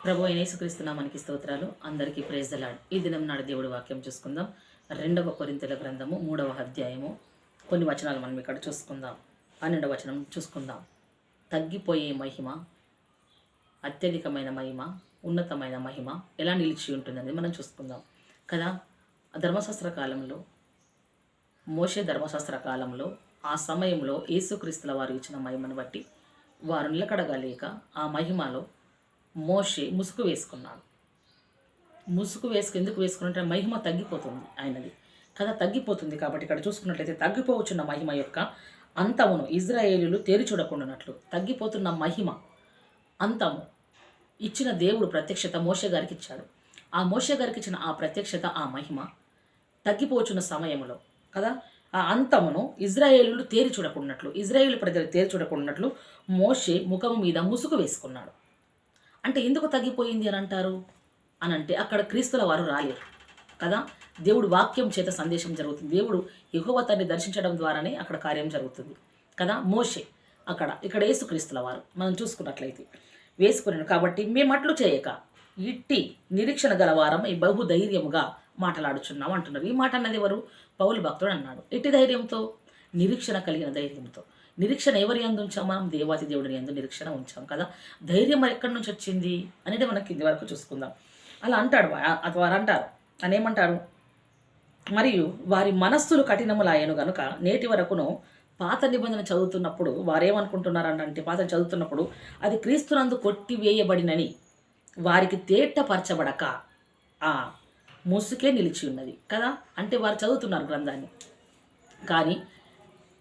ప్రభు అయిన యేసుక్రీస్తు నామానికి స్తోత్రాలు. అందరికీ ప్రైజ్ ద లార్డ్. ఈ దినం నాడు దేవుడి వాక్యం చూసుకుందాం. 2వ కొరింథీయుల గ్రంథము 3వ అధ్యాయము కొన్ని వచనాలు మనం ఇక్కడ చూసుకుందాం. 12వ వచనం చూసుకుందాం. తగ్గిపోయే మహిమ, అత్యధికమైన మహిమ, ఉన్నతమైన మహిమ ఎలా నిలిచి ఉంటుందని మనం చూసుకుందాం కదా. ధర్మశాస్త్ర కాలంలో, మోషే ధర్మశాస్త్ర కాలంలో, ఆ సమయంలో యేసుక్రీస్తుల వారు ఇచ్చిన మహిమను బట్టి వారు నిలకడగలేక ఆ మహిమలో మోషే ముసుగు వేసుకున్నాడు. ఎందుకు వేసుకున్నట్టే మహిమ తగ్గిపోతుంది ఆయనది కదా, తగ్గిపోతుంది. కాబట్టి ఇక్కడ చూసుకున్నట్లయితే తగ్గిపోవచ్చున్న మహిమ యొక్క అంతమును ఇజ్రాయేలీలు తేరి చూడకుండానట్లు తగ్గిపోతున్న మహిమ అంతము ఇచ్చిన దేవుడు ప్రత్యక్షత మోషే గారికి ఇచ్చాడు. ఆ మోషే గారికి ఇచ్చిన ఆ ప్రత్యక్షత, ఆ మహిమ తగ్గిపోవచ్చున్న సమయంలో కదా, ఆ అంతమును ఇజ్రాయేలీలు తేరి చూడకుండానట్లు, ఇజ్రాయేలు ప్రజలు తేరి చూడకుండానట్లు మోషే ముఖము మీద ముసుగు వేసుకున్నాడు. అంటే ఎందుకు తగ్గిపోయింది అని అంటారు అని అంటే, అక్కడ క్రీస్తుల వారు రాలేరు కదా. దేవుడు వాక్యం చేత సందేశం జరుగుతుంది. దేవుడు యెహోవా తండ్రిని దర్శించడం ద్వారానే అక్కడ కార్యం జరుగుతుంది కదా. మోషే ఇక్కడ యేసుక్రీస్తుల వారు మనం చూసుకున్నట్లయితే వేసుకున్నాడు. కాబట్టి మేమట్లు చేయక ఇట్టి నిరీక్షణ గలవారం ఈ బహుధైర్యముగా మాట్లాడుచున్నాం అంటున్నారు. ఈ మాట అన్నది ఎవరు? పౌలు భక్తుడు అన్నాడు. ఎట్టి ధైర్యంతో? నిరీక్షణ కలిగిన ధైర్యంతో. నిరీక్షణ ఎవరి యందు ఉంచాం? మనం దేవాతి దేవుడిని యందు నిరీక్షణ ఉంచాం కదా. ధైర్యం ఎక్కడి నుంచి వచ్చింది అనేది మనం కింది వరకు చూసుకుందాం. అలా అంటాడు, వారు అంటారు అని ఏమంటారు? మరియు వారి మనస్సులు కఠినములాయను గనుక నేటి వరకును పాత నిబంధన చదువుతున్నప్పుడు వారేమనుకుంటున్నారంటే, పాత చదువుతున్నప్పుడు అది క్రీస్తునందు కొట్టివేయబడినని వారికి తేటపరచబడక ఆ ముసుకే నిలిచి ఉన్నది కదా. అంటే వారు చదువుతున్నారు గ్రంథాన్ని, కానీ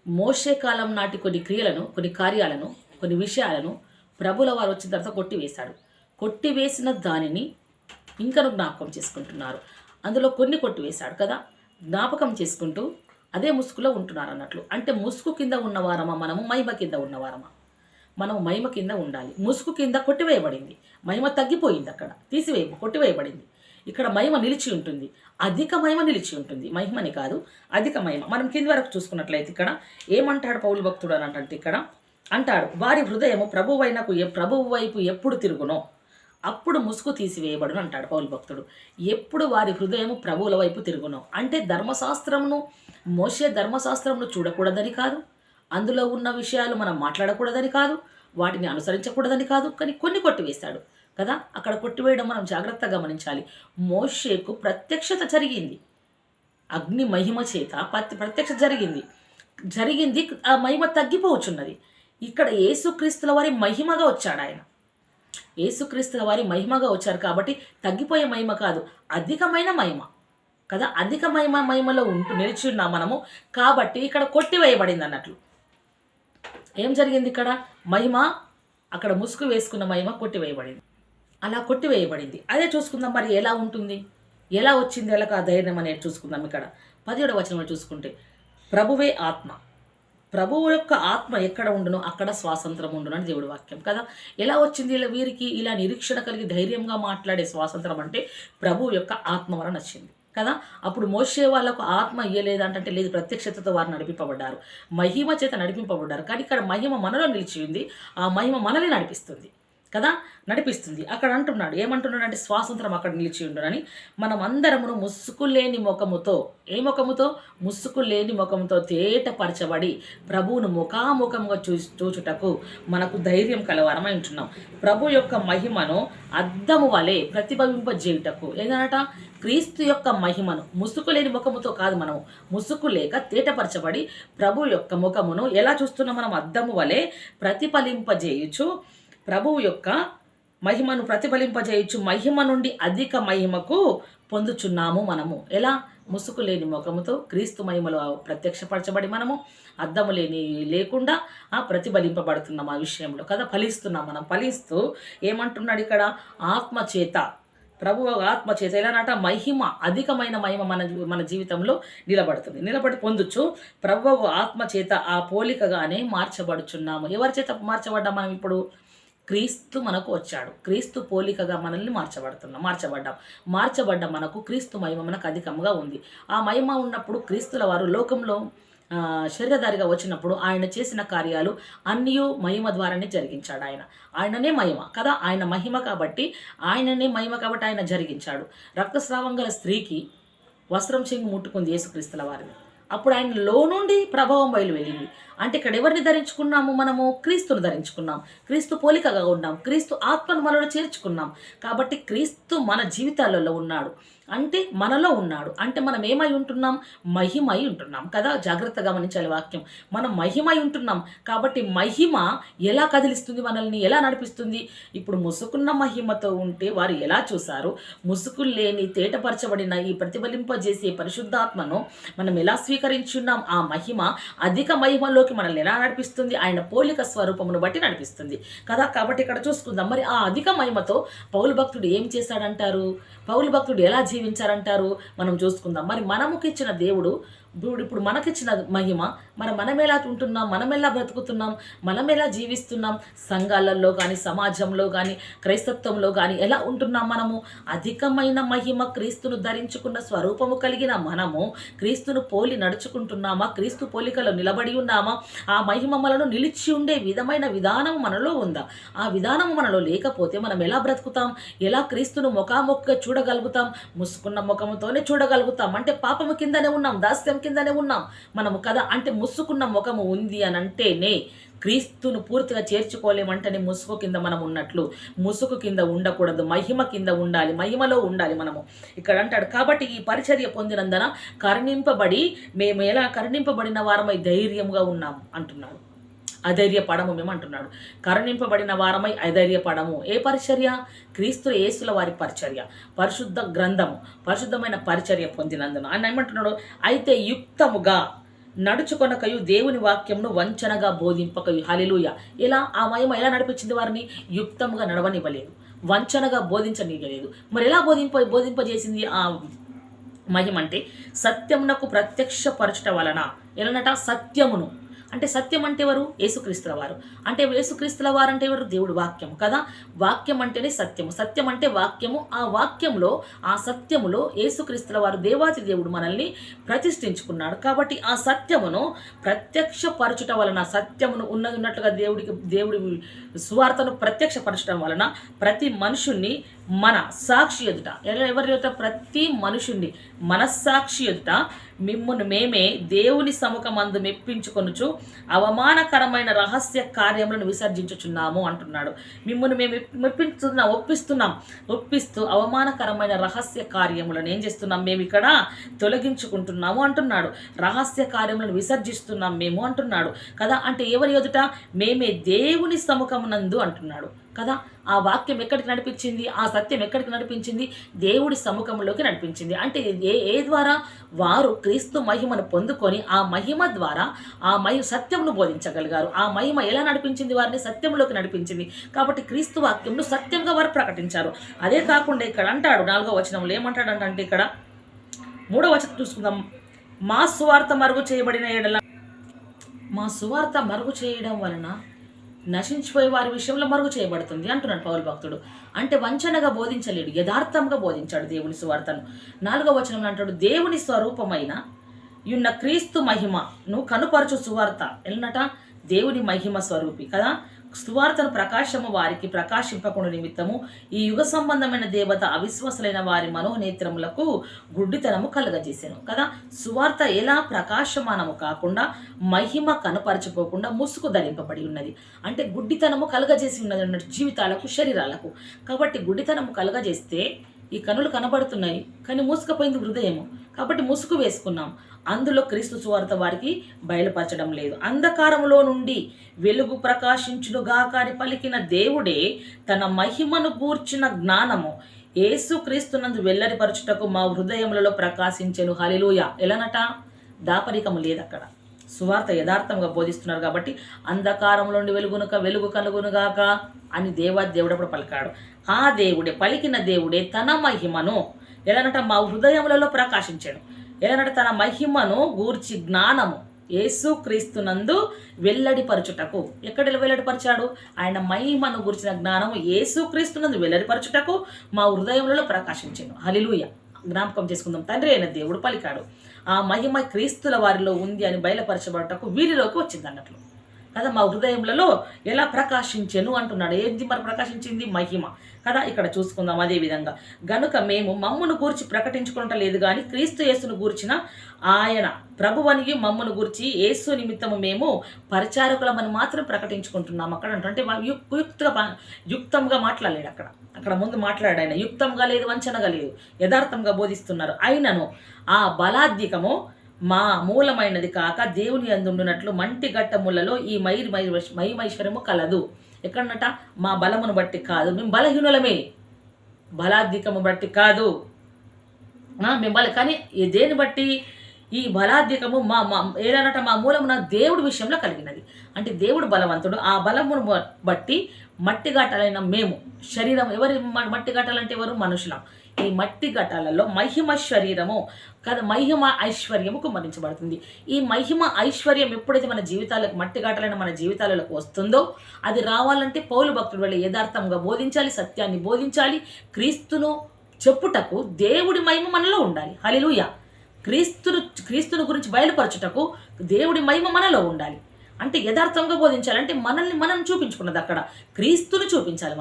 మోషే కాలం నాటి కొన్ని క్రియలను, కొన్ని కార్యాలను, కొన్ని విషయాలను ప్రభుల వారు వచ్చిన తర్వాత కొట్టివేశాడు. కొట్టివేసిన దానిని ఇంకను జ్ఞాపకం చేసుకుంటున్నారు. అందులో కొన్ని కొట్టివేశాడు కదా, జ్ఞాపకం చేసుకుంటూ అదే ముసుగులో ఉంటున్నారు అన్నట్లు. అంటే ముసుగు కింద ఉన్నవారమా మనము? మహిమ కింద ఉన్నవారమా? మనము మహిమ కింద ఉండాలి. ముసుగు కింద కొట్టివేయబడింది, మహిమ తగ్గిపోయింది, అక్కడ కొట్టివేయబడింది. ఇక్కడ మహిమ నిలిచి ఉంటుంది, అధిక మహిమ నిలిచి ఉంటుంది. మహిమని కాదు, అధిక మహిమ. మనం కింది వరకు చూసుకున్నట్లయితే ఇక్కడ ఏమంటాడు పౌలు భక్తుడు అని అంటే, ఇక్కడ అంటాడు, వారి హృదయము ప్రభువు వైపు ఎప్పుడు తిరుగునో అప్పుడు ముసుగు తీసివేయబడును అంటాడు పౌలు భక్తుడు. ఎప్పుడు వారి హృదయము ప్రభువుల వైపు తిరుగునో అంటే ధర్మశాస్త్రమును, మోషే ధర్మశాస్త్రమును చూడకూడదని కాదు, అందులో ఉన్న విషయాలు మనం మాట్లాడకూడదని కాదు, వాటిని అనుసరించకూడదని కాదు, కానీ కొన్ని కొట్టివేశాడు కదా. అక్కడ కొట్టివేయడం మనం జాగ్రత్తగా గమనించాలి. మోషేకు ప్రత్యక్షత జరిగింది, అగ్ని మహిమ చేత ప్రత్యక్షత జరిగింది. ఆ మహిమ తగ్గిపోవచ్చున్నది. ఇక్కడ యేసుక్రీస్తుల వారి మహిమగా వచ్చాడు ఆయన. యేసుక్రీస్తుల వారి మహిమగా వచ్చారు కాబట్టి తగ్గిపోయే మహిమ కాదు, అధికమైన మహిమ కదా. అధిక మహిమలో నిలిచి ఉన్నాం మనము. కాబట్టి ఇక్కడ కొట్టివేయబడింది అన్నట్లు. ఏం జరిగింది ఇక్కడ? మహిమ, అక్కడ ముసుగు వేసుకున్న మహిమ కొట్టివేయబడింది. అలా కొట్టివేయబడింది. అదే చూసుకుందాం, మరి ఎలా ఉంటుంది, ఎలా వచ్చింది, ఎలా ఆ ధైర్యం అనేది చూసుకుందాం. ఇక్కడ 17వ వచనంలో చూసుకుంటే, ప్రభువే ఆత్మ, ప్రభువు యొక్క ఆత్మ ఎక్కడ ఉండునో అక్కడ స్వాతంత్రం ఉండును అని దేవుడి వాక్యం కదా. ఎలా వచ్చింది వీరికి ఇలా నిరీక్షణ కలిగి ధైర్యంగా మాట్లాడే స్వాతంత్రం? అంటే ప్రభువు యొక్క ఆత్మ వలన వచ్చింది కదా. అప్పుడు మోషే వాళ్ళకు ఆత్మ ఇయ్యలేదంటే లేదు, ప్రత్యక్షతతో వారు నడిపింపబడ్డారు, మహిమ చేత నడిపింపబడ్డారు. కానీ ఇక్కడ మహిమ మనలో నిలిచి ఉంది, ఆ మహిమ మనల్ని నడిపిస్తుంది నడిపిస్తుంది. అక్కడ అంటున్నాడు, ఏమంటున్నాడు అంటే స్వాతంత్రం అక్కడ నిలిచి ఉండునని. మనం అందరమును ముసుగులేని ముఖముతో, ముసుగులేని ముఖముతో తేటపరచబడి ప్రభువును ముఖాముఖంగా చూచుటకు మనకు ధైర్యం కలవారమై ఉంటున్నాం. ప్రభు యొక్క మహిమను అద్దము వలె ప్రతిబింబజేయుటకు, ఏదనట క్రీస్తు యొక్క మహిమను ముసుగు లేని ముఖముతో కాదు, మనము ముసుగు లేక తేటపరచబడి ప్రభు యొక్క ముఖమును ఎలా చూస్తున్నాం మనం? అద్దము వలె ప్రతిఫలింపజేయుచు ప్రభువు యొక్క మహిమను ప్రతిఫలింపజేయచ్చు. మహిమ నుండి అధిక మహిమకు పొందుచున్నాము మనము. ఎలా? ముసుగు లేని ముఖముతో క్రీస్తు మహిమలో ప్రత్యక్షపరచబడి మనము అద్దము లేకుండా ప్రతిఫలింపబడుతున్నాం ఆ విషయంలో కదా. ఫలిస్తున్నాం మనం. ఫలిస్తూ ఏమంటున్నాడు ఇక్కడ? ఆత్మచేత, ప్రభు ఆత్మచేత ఎలానట? మహిమ, అధికమైన మహిమ మన జీవితంలో నిలబడి పొందుచు ప్రభువు ఆత్మచేత ఆ పోలికగానే మార్చబడుచున్నాము. ఎవరి చేత మార్చబడ్డాం మనం ఇప్పుడు? క్రీస్తు మనకు వచ్చాడు, క్రీస్తు పోలికగా మనల్ని మార్చబడ్డాం. మనకు క్రీస్తు మహిమ మనకు అధికంగా ఉంది. ఆ మహిమ ఉన్నప్పుడు క్రీస్తుల వారు లోకంలో శరీరధారిగా వచ్చినప్పుడు ఆయన చేసిన కార్యాలు అన్నీ మహిమ ద్వారానే జరిగించాడు. ఆయననే మహిమ కదా, ఆయన మహిమ కాబట్టి ఆయన జరిగించాడు. రక్తస్రావం గల స్త్రీకి వస్త్రం చెంగు ముట్టుకుంది యేసుక్రీస్తుల వారిని. అప్పుడు ఆయనలో నుండి ప్రభావం బయలు వెళ్ళింది. అంటే ఇక్కడ ఎవరిని ధరించుకున్నాము? మనము క్రీస్తును ధరించుకున్నాం, క్రీస్తు పోలికగా ఉన్నాం, క్రీస్తు ఆత్మను మనలో చేర్చుకున్నాం. కాబట్టి క్రీస్తు మన జీవితాలలో ఉన్నాడు, అంటే మనలో ఉన్నాడు. అంటే మనం ఏమై ఉంటున్నాం? మహిమై ఉంటున్నాం కదా. జాగ్రత్తగా గమనించాలి వాక్యం. మనం మహిమై ఉంటున్నాం. కాబట్టి మహిమ ఎలా కదిలిస్తుంది, మనల్ని ఎలా నడిపిస్తుంది? ఇప్పుడు ముసుకున్న మహిమతో ఉంటే వారు ఎలా చూశారు? ముసుకులు లేని తేటపరచబడిన ఈ ప్రతిఫలింపజేసే పరిశుద్ధాత్మను మనం ఎలా స్వీకరించున్నాం? ఆ మహిమ అధిక మహిమలోకి మనల్ని ఎలా నడిపిస్తుంది? ఆయన పోలిక స్వరూపమును బట్టి నడిపిస్తుంది కదా. కాబట్టి ఇక్కడ చూసుకుందాం. మరి ఆ అధిక మహిమతో పౌలు భక్తుడు ఏం చేశాడంటారు? పౌలు భక్తుడు ఎలా జీవించారంటారు? మనం చూసుకుందాం. మరి మనముకి ఇచ్చిన దేవుడు ఇప్పుడు మనకిచ్చిన మహిమ మనం ఎలా ఉంటున్నాం, మనం ఎలా బ్రతుకుతున్నాం, మనం ఎలా జీవిస్తున్నాం, సంఘాలలో కానీ సమాజంలో కానీ క్రైస్తత్వంలో కానీ ఎలా ఉంటున్నాం? మనము అధికమైన మహిమ క్రీస్తును ధరించుకున్న స్వరూపము కలిగిన మనము క్రీస్తును పోలి నడుచుకుంటున్నామా? క్రీస్తు పోలికలో నిలబడి ఉన్నామా? ఆ మహిమ మనను నిలిచి ఉండే విధానం మనలో ఉందా? ఆ విధానం మనలో లేకపోతే మనం ఎలా బ్రతుకుతాం? ఎలా క్రీస్తును ముఖాముఖిగా చూడగలుగుతాం? ముసుకున్న ముఖముతోనే చూడగలుగుతాం. అంటే పాపము కిందనే ఉన్నాం, దాస్యం కిందనే ఉన్నాం మనము కదా. అంటే ముసుకున్న ముఖము ఉంది అని అంటేనే క్రీస్తును పూర్తిగా చేర్చుకోలేమంటేనే ముసుగు కింద మనం ఉన్నట్లు. ముసుగు కింద ఉండకూడదు, మహిమ కింద ఉండాలి, మహిమలో ఉండాలి మనము. ఇక్కడ అంటాడు, కాబట్టి ఈ పరిచర్య పొందినందున మేము ఎలా కరుణింపబడిన వారమై ధైర్యంగా ఉన్నాము అంటున్నాడు. అధైర్యపడము మేము అంటున్నాడు. కరుణింపబడిన వారమై అధైర్యపడము. ఏ పరిచర్య? క్రీస్తు యేసుల వారి పరిచర్య, పరిశుద్ధ గ్రంథము, పరిశుద్ధమైన పరిచర్య పొందినందున ఆయన ఏమంటున్నాడు? అయితే యుక్తముగా నడుచుకొనకయు దేవుని వాక్యంను వంచనగా బోధింపకయు. హల్లెలూయా. ఇలా ఆ మహిమ ఎలా నడిపించింది? వారిని యుక్తంగా నడవనివ్వలేదు, వంచనగా బోధించనివ్వలేదు. మరి ఎలా బోధింపజేసింది ఆ మహిమ అంటే సత్యమునకు ప్రత్యక్షపరచట వలన. ఎలానట? సత్యమును. అంటే సత్యం అంటే ఎవరు? యేసుక్రీస్తుల వారు. అంటే యేసుక్రీస్తుల వారు అంటే ఎవరు? దేవుడు వాక్యము కదా. వాక్యం అంటేనే సత్యము, సత్యం అంటే వాక్యము. ఆ వాక్యంలో, ఆ సత్యములో యేసుక్రీస్తుల వారు దేవాతి దేవుడు మనల్ని ప్రతిష్ఠించుకున్నాడు. కాబట్టి ఆ సత్యమును ప్రత్యక్షపరచుట వలన, సత్యమును ఉన్నట్లుగా దేవుడి సువార్తను ప్రత్యక్షపరచడం వలన ప్రతి మనుషుణ్ణి మన సాక్షి ఎదుట, ఎవరి ఎదుట? ప్రతి మనుషుణ్ణి మనస్సాక్షి ఎదుట మిమ్మును మేమే దేవుని సముఖమందు మెప్పించుకొనుచు అవమానకరమైన రహస్య కార్యములను విసర్జించుచున్నాము అంటున్నాడు. మిమ్మును మేము ఒప్పిస్తూ అవమానకరమైన రహస్య కార్యములను ఏం చేస్తున్నాం? మేము ఇక్కడ తొలగించుకుంటున్నాము అంటున్నాడు. రహస్య కార్యములను విసర్జిస్తున్నాం మేము అంటున్నాడు కదా. అంటే ఎవరి ఎదుట? మేమే దేవుని సముఖమునందు అంటున్నాడు కదా. ఆ వాక్యం ఎక్కడికి నడిపించింది? ఆ సత్యం ఎక్కడికి నడిపించింది? దేవుడి సముఖంలోకి నడిపించింది. అంటే ఏ ద్వారా? వారు క్రీస్తు మహిమను పొందుకొని ఆ మహిమ ద్వారా ఆ సత్యమును బోధించగలిగారు. ఆ మహిమ ఎలా నడిపించింది? వారిని సత్యంలోకి నడిపించింది. కాబట్టి క్రీస్తు వాక్యంను సత్యంగా వారు ప్రకటించారు. అదే కాకుండా ఇక్కడ అంటాడు 4వ వచనంలో ఏమంటాడంటే, ఇక్కడ 3వ వచనం చూసుకుందాం. మా సువార్త మరుగు చేయబడిన ఎడల, మా సువార్త మరుగు చేయడం వలన నశించిపోయే వారి విషయంలో మరుగు చేయబడుతుంది అంటున్నాడు పౌలు భక్తుడు. అంటే వంచనగా బోధించలేడు, యథార్థంగా బోధించాడు దేవుని సువార్తను. 4వ వచనంలో అంటాడు, దేవుని స్వరూపమైన ఉన్న క్రీస్తు మహిమను కనుపరచు సువార్త. ఎన్నట? దేవుని మహిమ స్వరూపి కదా. సువార్తను ప్రకాశము వారికి ప్రకాశింపకుండా నిమిత్తము ఈ యుగ సంబంధమైన దేవత అవిశ్వాసులైన వారి మనోనేత్రములకు గుడ్డితనము కలుగజేసాను కదా. సువార్త ఎలా ప్రకాశమానము కాకుండా మహిమ కనపరచిపోకుండా ముసుగు ధరింపబడి ఉన్నది. అంటే గుడ్డితనము కలుగజేసి ఉన్నది అన్నట్టు జీవితాలకు, శరీరాలకు. కాబట్టి గుడ్డితనము కలుగజేస్తే ఈ కనులు కనబడుతున్నాయి కానీ మూసుకుపోయింది హృదయము. కాబట్టి ముసుగు వేసుకున్నాం. అందులో క్రీస్తు సువార్త వారికి బయలుపరచడం లేదు. అంధకారములో నుండి వెలుగు ప్రకాశించునుగాక అని పలికిన దేవుడే తన మహిమను గూర్చిన జ్ఞానము యేసుక్రీస్తునందు వెల్లడిపరచుటకు మా హృదయములలో ప్రకాశించెను. హల్లెలూయా. ఎలానట? దాపరికము లేదు అక్కడ. సువార్త యథార్థంగా బోధిస్తున్నారు కాబట్టి అంధకారంలో నుండి వెలుగు కలుగునుగాక అని దేవుడప్పుడు పలికాడు. ఆ దేవుడే, పలికిన దేవుడే తన మహిమను ఎలానట? మా హృదయములలో ప్రకాశించాడు. ఎలానంటే తన మహిమను గూర్చి జ్ఞానము యేసుక్రీస్తునందు వెల్లడిపరచుటకు. ఎక్కడ వెల్లడిపరిచాడు? ఆయన మహిమను గూర్చిన జ్ఞానము యేసుక్రీస్తునందు వెల్లడిపరచుటకు మా హృదయములలో ప్రకాశించెను. హల్లెలూయా. జ్ఞాపకం చేసుకుందాం. తండ్రి అయిన దేవుడు పలికాడు, ఆ మహిమ క్రీస్తుల వారిలో ఉంది అని బయలుపరచబడటకు వీరిలోకి వచ్చింది అన్నట్లు కదా. మా హృదయములలో ఎలా ప్రకాశించెను అంటున్నాడు. ఏంది మరి ప్రకాశించింది? మహిమ కదా. ఇక్కడ చూసుకుందాం అదే విధంగా. గనుక మేము మమ్మును గూర్చి ప్రకటించుకుంట లేదు కానీ క్రీస్తు యేసును గూర్చిన ఆయన ప్రభువనికి మమ్మును గూర్చి యేసు నిమిత్తము మేము పరిచారకులమని మాత్రం ప్రకటించుకుంటున్నాం. అక్కడ అంటే యుక్తంగా మాట్లాడలేడు. అక్కడ ముందు మాట్లాడాడు ఆయన. యుక్తంగా లేదు, వంచనగా లేదు, యథార్థంగా బోధిస్తున్నారు. అయినను ఆ బలాధికము మా మూలమైనది కాక దేవుని అందుండునట్లు మంటి గట్టములలో ఈ మహిమైశ్వర్యము కలదు. ఎక్కడనట? మా బలమును బట్టి కాదు, మేము బలహీనులమే, బలాధికము బట్టి కాదు మేము కానీ దేని బట్టి? ఈ బలాధికము ఏదనట మా మూలమున దేవుడి విషయంలో కలిగినది. అంటే దేవుడు బలవంతుడు. ఆ బలమును బట్టి మట్టి గట్టాలైన మేము శరీరం, ఎవరి మట్టి గట్టాలంటే ఎవరు? మనుషులం. ఈ మట్టి ఘటాలలో మహిమ శరీరము కదా, మహిమ ఐశ్వర్యము కుమ్మరించబడుతుంది. ఈ మహిమ ఐశ్వర్యం ఎప్పుడైతే మన జీవితాలకు, మట్టి ఘటాలైన మన జీవితాలకు వస్తుందో, అది రావాలంటే పౌలు భక్తుడు వెళ్ళి యథార్థంగా బోధించాలి, సత్యాన్ని బోధించాలి, క్రీస్తును చెప్పుటకు దేవుడి మహిమ మనలో ఉండాలి. హల్లెలూయా. క్రీస్తును గురించి బయలుపరచుటకు దేవుడి మహిమ మనలో ఉండాలి. అంటే యథార్థంగా బోధించాలంటే మనల్ని మనం చూపించుకున్నది. అక్కడ క్రీస్తును చూపించాలి.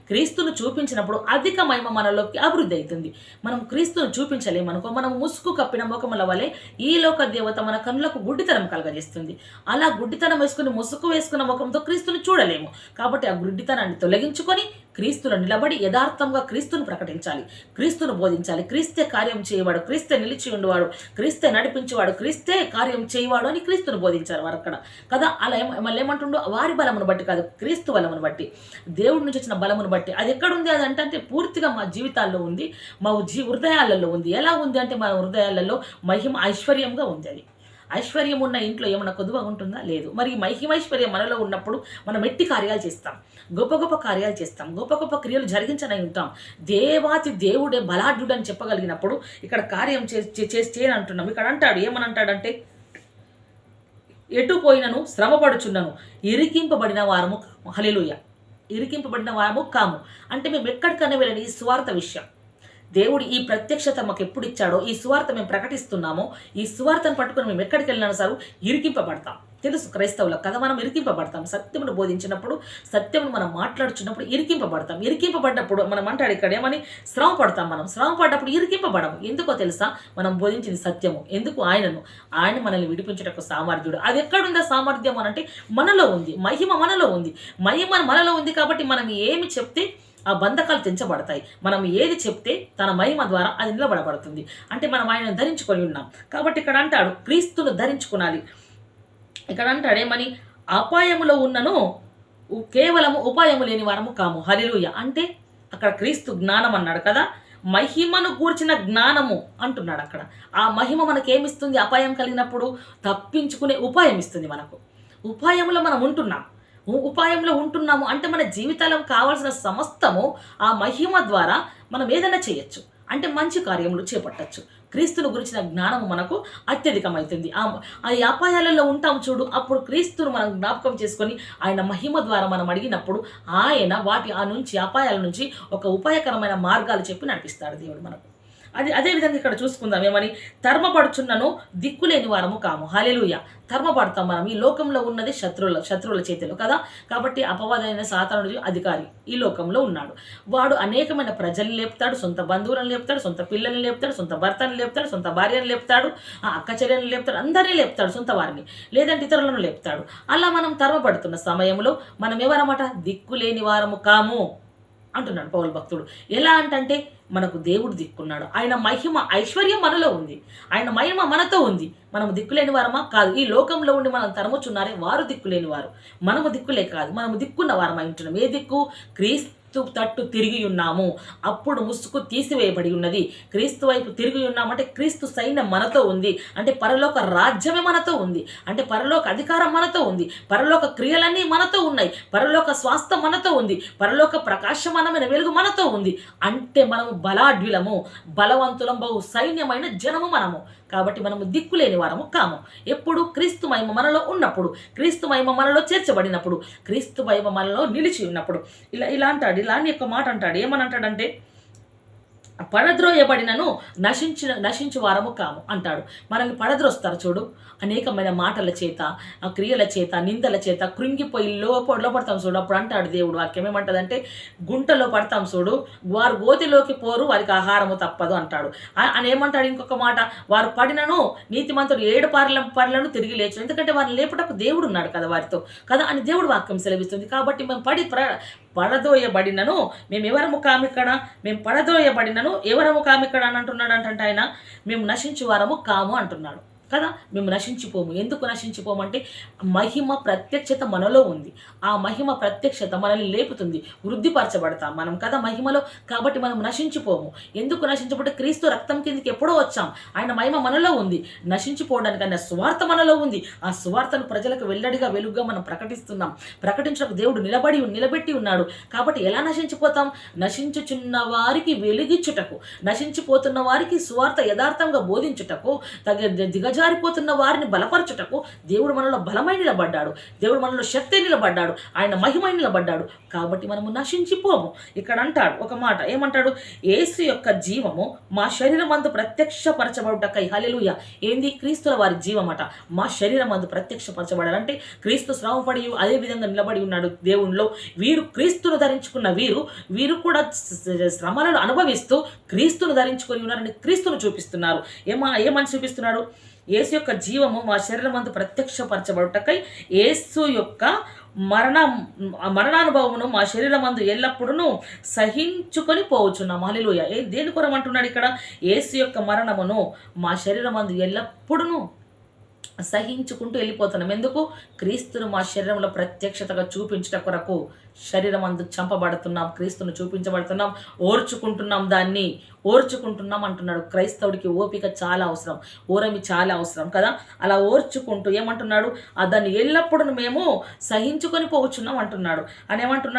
క్రీస్తును చూపించినప్పుడు అధిక మహిమ మనలోకి అభివృద్ధి అవుతుంది. మనం క్రీస్తును చూపించలేమనుకో, మనం ముసుగు కప్పిన ముఖముల వలె ఈ లోక దేవత మన కన్నులకు గుడ్డితనం కలగజేస్తుంది. అలా గుడ్డితనం వేసుకుని ముసుగు వేసుకున్న ముఖంతో క్రీస్తును చూడలేము. కాబట్టి ఆ గుడ్డితనాన్ని తొలగించుకొని క్రీస్తును నిలబడి యథార్థంగా క్రీస్తును ప్రకటించాలి, క్రీస్తును బోధించాలి. క్రీస్తే కార్యం చేయవాడు, క్రీస్తే నిలిచి ఉండేవాడు, క్రీస్తే నడిపించేవాడు, క్రీస్తే కార్యం చేయవాడు అని క్రీస్తును బోధించారు వారు అక్కడ కదా. అలా మళ్ళీ ఏమంటుండో, వారి బలమును బట్టి కాదు, క్రీస్తు బలమును బట్టి, దేవుడి నుంచి వచ్చిన బలమును బట్టి. అది ఎక్కడుంది? అది అంటే పూర్తిగా మా జీవితాల్లో ఉంది, మా హృదయాలలో ఉంది. ఎలా ఉంది అంటే మన హృదయాలలో మహిమ ఐశ్వర్యంగా ఉంది. అది ఐశ్వర్యం ఉన్న ఇంట్లో ఏమైనా కొద్దుగా ఉంటుందా? లేదు. మరి మహిమైశ్వర్యం మనలో ఉన్నప్పుడు మనం ఎట్టి కార్యాలు చేస్తాం, గొప్ప గొప్ప కార్యాలు చేస్తాం, గొప్ప గొప్ప క్రియలు జరిగించనై ఉంటాం. దేవాతి దేవుడే బలాఢ్యుడు అని చెప్పగలిగినప్పుడు ఇక్కడ కార్యం చేయని అంటున్నాం. ఇక్కడ అంటాడు, ఏమని అంటాడంటే, ఎటు పోయినను శ్రమపడుచున్నను ఇరికింపబడిన వారము కాము. హల్లెలూయా. ఇరికింపబడిన వారము కాము అంటే మేము ఎక్కడికైనా వెళ్ళని ఈ స్వార్థ విషయం, దేవుడు ఈ ప్రత్యక్షత మాకు ఎప్పుడు ఇచ్చాడో, ఈ సువార్త మేము ప్రకటిస్తున్నామో, ఈ సువార్తను పట్టుకొని మేము ఎక్కడికి వెళ్ళినా సార్ ఇరికింపబడతాం. తెలుసు క్రైస్తవులకు కదా, మనం ఇరికింపబడతాం. సత్యమును బోధించినప్పుడు, సత్యమును మనం మాట్లాడుచున్నప్పుడు ఇరికింపబడతాం. ఇరికింపబడ్డప్పుడు మనం అంటాడు ఇక్కడ ఏమని? శ్రమ పడతాం. మనం శ్రమ పడ్డప్పుడు ఇరికింపబడము. ఎందుకో తెలుసా? మనం బోధించింది సత్యము. ఎందుకు? ఆయన మనల్ని విడిపించటకు సామర్థ్యుడు. అది ఎక్కడుందా సామర్థ్యం అని అంటే మనలో ఉంది. మహిమ మనలో ఉంది. మహిమ మనలో ఉంది కాబట్టి మనం ఏమి చెప్తే ఆ బంధకాలు తెంచబడతాయి. మనం ఏది చెప్తే తన మహిమ ద్వారా అది నిలబడబడుతుంది. అంటే మనం ఆయనను ధరించుకొని ఉన్నాం కాబట్టి ఇక్కడ అంటాడు క్రీస్తును ధరించుకునాలి. ఇక్కడ అంటాడు ఏమని? అపాయములో ఉన్నను కేవలము ఉపాయము లేని వారము కాము. హల్లెలూయా. అంటే అక్కడ క్రీస్తు జ్ఞానం అన్నాడు కదా, మహిమను గూర్చిన జ్ఞానము అంటున్నాడు అక్కడ. ఆ మహిమ మనకేమిస్తుంది? అపాయం కలిగినప్పుడు తప్పించుకునే ఉపాయం ఇస్తుంది. మనకు ఉపాయంలో మనం ఉపాయంలో ఉంటున్నాము అంటే మన జీవితాలకు కావాల్సిన సమస్తము ఆ మహిమ ద్వారా మనం ఏదైనా చేయొచ్చు. అంటే మంచి కార్యములు చేపట్టచ్చు. క్రీస్తును గురించిన జ్ఞానము మనకు అత్యధికమవుతుంది. ఆ అపాయాలలో ఉంటాం చూడు, అప్పుడు క్రీస్తును మనం జ్ఞాపకం చేసుకొని ఆయన మహిమ ద్వారా మనం అడిగినప్పుడు ఆయన ఆ నుంచి అపాయాల నుంచి ఒక ఉపాయకరమైన మార్గాలు చెప్పి నడిపిస్తాడు దేవుడు మనకు. అదేవిధంగా ఇక్కడ చూసుకుందాం ఏమని? ధర్మపడుచున్నను దిక్కులేని వారము కాము. హల్లెలూయా. ధర్మపడతాం మనం. ఈ లోకంలో ఉన్నది శత్రువుల చేతిలో కదా. కాబట్టి అపవాదైన సాతానుడు అధికారి ఈ లోకంలో ఉన్నాడు. వాడు అనేకమైన ప్రజల్ని లేపుతాడు, సొంత బంధువులను లేపుతాడు, సొంత పిల్లల్ని లేపుతాడు, సొంత భర్తను లేపుతాడు, సొంత భార్యను లేపుతాడు, అక్క చెల్లెలను లేపుతాడు, అందరినీ లేపుతాడు, సొంత వారిని లేదంటే ఇతరులను లేపుతాడు. అలా మనం ధర్మపడుతున్న సమయంలో మనం ఎవరమాట? దిక్కులేని వారము కాము అంటున్నాడు పౌలు భక్తుడు. ఎలా అంటే మనకు దేవుడు దిక్కున్నాడు. ఆయన మహిమ ఐశ్వర్యం మనలో ఉంది. ఆయన మహిమ మనతో ఉంది. మనము దిక్కులేని వారమా? కాదు. ఈ లోకంలో ఉండి మనం తరముచున్నారే వారు దిక్కులేని వారు. మనము దిక్కులే కాదు, మనము దిక్కున్న వారమై ఉంటున్నాం. ఏ దిక్కు? క్రీస్తు తట్టు తిరిగి ఉన్నాము. అప్పుడు ముసుగు తీసివేయబడి ఉన్నది. క్రీస్తు వైపు తిరిగి ఉన్నామంటే క్రీస్తు సైన్యం మనతో ఉంది. అంటే పరలోక రాజ్యమే మనతో ఉంది. అంటే పరలోక అధికారం మనతో ఉంది. పరలోక క్రియలన్నీ మనతో ఉన్నాయి. పరలోక స్వాస్థ్యం మనతో ఉంది. పరలోక ప్రకాశమానమైన వెలుగు మనతో ఉంది. అంటే మనము బలాఢ్యులము, బలవంతులం, బహు సైన్యమైన జనము మనము. కాబట్టి మనము దిక్కులేని వారము కాము. ఎప్పుడు? క్రీస్తు మహిమ మనలో ఉన్నప్పుడు, క్రీస్తు మహిమ మనలో చేర్చబడినప్పుడు, క్రీస్తు మహిమ మనలో నిలిచి ఉన్నప్పుడు. ఇలా అంటాడు. ఇలాంటి యొక్క మాట అంటాడు. ఏమని అంటాడంటే పడద్రోయబడినను నశించు వారము కాము అంటాడు. మనల్ని పడద్రోస్తారు చూడు, అనేకమైన మాటల చేత, క్రియల చేత, నిందల చేత కృంగిపోయి లోపడతాం చూడు. అప్పుడు అంటాడు దేవుడు వాక్యం ఏమంటదంటే, గుంటలో పడతాం చూడు, వారు గోతిలోకి పోరు, వారికి ఆహారము తప్పదు అంటాడు. అని ఏమంటాడు ఇంకొక మాట, వారు పడినను నీతిమంతుడు 7 పర్లను తిరిగి లేచు. ఎందుకంటే వారిని లేపటకు దేవుడు ఉన్నాడు కదా వారితో కదా అని దేవుడు వాక్యం సెలవిస్తుంది. కాబట్టి మేము పడదోయబడినను మేము ఎవరము కామిక్కడ, మేము పడదోయబడినను ఎవరము కామిక్కడ అని అంటున్నాడు. అంటే ఆయన మేము నశించు వారము కాము అంటున్నాడు కదా. మేము నశించిపోము. ఎందుకు నశించిపోమంటే మహిమ ప్రత్యక్షత మనలో ఉంది. ఆ మహిమ ప్రత్యక్షత మనల్ని లేపుతుంది, వృద్ధిపరచబడతాం మనం కదా మహిమలో. కాబట్టి మనం నశించిపోము. ఎందుకు నశించబట్టే క్రీస్తు రక్తం కిందకి ఎప్పుడో వచ్చాం. ఆయన మహిమ మనలో ఉంది. నశించిపోవడానికి ఆయన సువార్త మనలో ఉంది. ఆ సువార్తను ప్రజలకు వెల్లడిగా వెలుగుగా మనం ప్రకటిస్తున్నాం. ప్రకటించడానికి దేవుడు నిలబెట్టి ఉన్నాడు. కాబట్టి ఎలా నశించిపోతాం? నశించుచున్న వారికి వెలిగించుటకు, నశించిపోతున్న వారికి సువార్త యథార్థంగా బోధించుటకు, దిగజారిపోతున్న వారిని బలపరచుటకు దేవుడు మనలో బలమై నిలబడ్డాడు. దేవుడు మనలో శక్తి నిలబడ్డాడు. ఆయన మహిమై నిలబడ్డాడు. కాబట్టి మనము నశించిపోము. ఇక్కడ అంటాడు ఒక మాట, ఏమంటాడు? యేసు యొక్క జీవము మా శరీరమందు ప్రత్యక్షపరచబడుటకై. హల్లెలూయా. ఏంది? క్రీస్తుల వారి జీవమట మా శరీరమందు ప్రత్యక్షపరచబడాలంటే క్రీస్తు శ్రమపడి అదే విధంగా నిలబడి ఉన్నాడు దేవునిలో. వీరు క్రీస్తును ధరించుకున్న వీరు కూడా శ్రమలను అనుభవిస్తూ క్రీస్తును ధరించుకొని ఉన్నారని క్రీస్తును చూపిస్తున్నారు. ఏమని చూపిస్తున్నాడు? యేసు యొక్క జీవము మా శరీరమందు ప్రత్యక్షపరచబడుటకై యేసు యొక్క మరణానుభవమును మా శరీరమందు ఎల్లప్పుడూ సహించుకొని పోవచ్చున్నాం. హల్లెలూయా. దేని కొరం అంటున్నాడు ఇక్కడ? యేసు యొక్క మరణమును మా శరీరమందు ఎల్లప్పుడూ సహించుకుంటూ వెళ్ళిపోతున్నాం. ఎందుకు? క్రీస్తును మా శరీరంలో ప్రత్యక్షతగా చూపించట కొరకు శరీరం అందు చంపబడుతున్నాం, క్రీస్తును చూపించబడుతున్నాం, ఓర్చుకుంటున్నాం అంటున్నాడు. క్రైస్తవుడికి ఓపిక చాలా అవసరం, ఓరమి చాలా అవసరం కదా. అలా ఓర్చుకుంటూ ఏమంటున్నాడు? దాన్ని ఎల్లప్పుడూ మేము సహించుకొని పోవచ్చున్నాం అంటున్నాడు. అని ఏమంటున్నాడు?